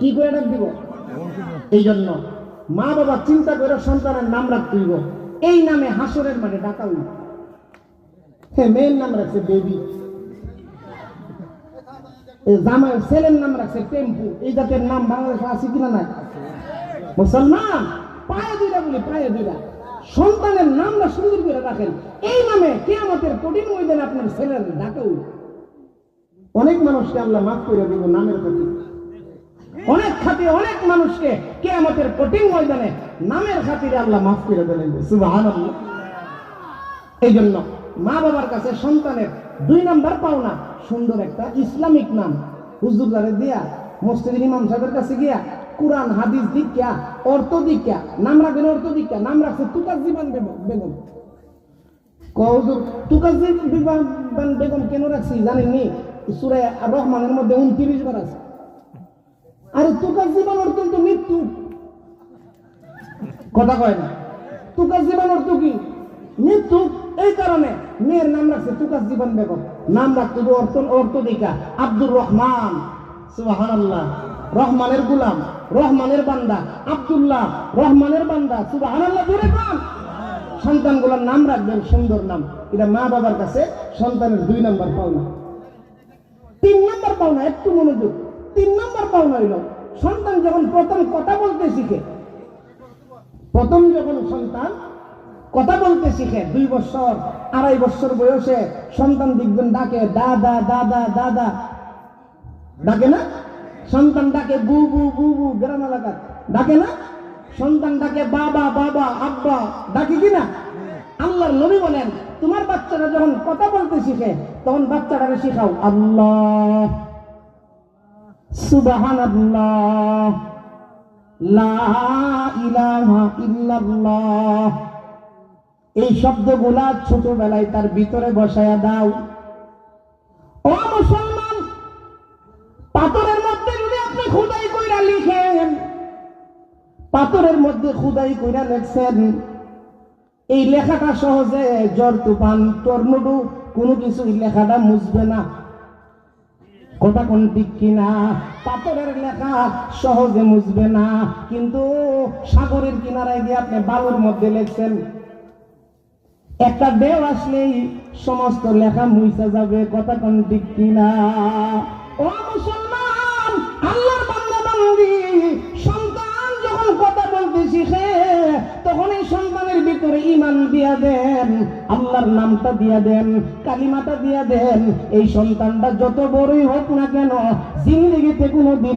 কি করে ডাক দিব? এই জন্য মা বাবা চিন্তা করে সন্তানের নাম রাখতে হইব। এই নামে হাসরের মাঠে ডাকা হইব। হ্যাঁ, মেয়ের নাম রাখছে বেবি, জামাইয়ের ছেলের নাম রাখছে টেম্পু। এই জাতের নাম বাংলাদেশে আছে কিনা? নাই। মুসলমান পায়ে দুইটা বলি, পায়ে দুইটা সন্তানের নামটা সুন্দর করে রাখেন। এই নামে কিয়ামতের কঠিন ময়দানে আপনার ছেলের ডাকা হইব। অনেক মানুষকে আল্লাহ মাফ করে দিব নামের খাতিরে। অনেক খাতিরে অনেক মানুষকে কিয়ামতের কঠিন ময়দানে নামের খাতিরে আল্লাহ মাফ করে দেবেন। সুবহানাল্লাহ। এই জন্য মা বাবার কাছে সন্তানের 2 নাম্বার পাওনা সুন্দর একটা ইসলামিক নাম। হুজুরদারে দিয়া মসজিদের ইমাম সাহেবের কাছে গিয়া কুরআন হাদিস দীক্ষা অর্থ দীক্ষা নাম রাখবেন। অর্থ দীক্ষা নাম রাখছে তুকাজ্জিবান বেগম। হুজুর তুকাজ্জিবান বেগম কেন রাখছি জানেননি? সূরা রহমানের মধ্যে 29 বার আছে। আরে তুকাজ্জিবান অর্থ তো মৃত্যু, কথা কয় না। তুকাজ্জিবান অর্থ কি? মৃত্যু। এই কারণে মেয়ের নাম রাখছে তুকাজ্জিবান বেগম। নাম রাখতে অর্থ দীক্ষা আব্দুর রহমান। সুবহানাল্লাহ। রহমানের গোলাম, রহমানের বান্দা। আব্দুল্লাহ রহমানের বান্দা। সুবহানাল্লাহ। জোরে বল। সন্তানগুলোর নাম রাখবেন সুন্দর নাম। এটা মা বাবার কাছে সন্তানের 2 নাম্বার পাওনা। 3 নাম্বার পাওনা, একটু মনোযোগ। 3 নাম্বার পাওনা হইল সন্তান যখন প্রথম কথা বলতে শিখে। প্রথম যখন সন্তান কথা বলতে শিখে 2 বছর 2.5 বছর বয়সে সন্তান দেখবেন ডাকে দাদা দাদা দাদা, ডাকে না? সন্তান ডাকে বু বু বু বু, গ্রাম এলাকার ডাকে না? সন্তান ডাকে বাবা বাবা আব্বা, ডাকে কিনা? আল্লাহর নবী বলেন তোমার বাচ্চারা যখন কথা বলতে শিখে তখন বাচ্চাটাকে শেখাও আল্লাহ, সুবহানাল্লাহ, লা ইলাহা ইল্লাল্লাহ। এই শব্দগুলা ছোটবেলায় তার ভিতরে বসায়া দাও। ও মুসলমান, পাথরের মধ্যে যদি আপনি খোদাই কইরা লিখেন, পাথরের মধ্যে খোদাই কইরা লেখছেন, এই লেখাটা সহজে ঝড় তুফান টর্নেডো কোনো কিছু লেখাটা মুছবে না। কথা কোন ঠিক কিনা? পাথরের লেখা সহজে মুছবে না। কিন্তু সাগরের কিনারায় গিয়ে আপনি বালুর মধ্যে লেখছেন, একটা ঢেউ আসলেই সমস্ত লেখা মুছে যাবে। কথা কোন ঠিক কিনা? ও মুসলমান, আল্লাহর বান্দা বান্দি, সন্তান যখন কথা বলতে শিখে তখন এই সন্তানের ভিতরে ঈমান দিয়া দেন, আল্লাহর নামটা দিয়া দেন, কালিমাটা দিয়া দেন। এই সন্তানটা যত বড়ই হোক না কেন জিন্দেগিতে কোনোদিন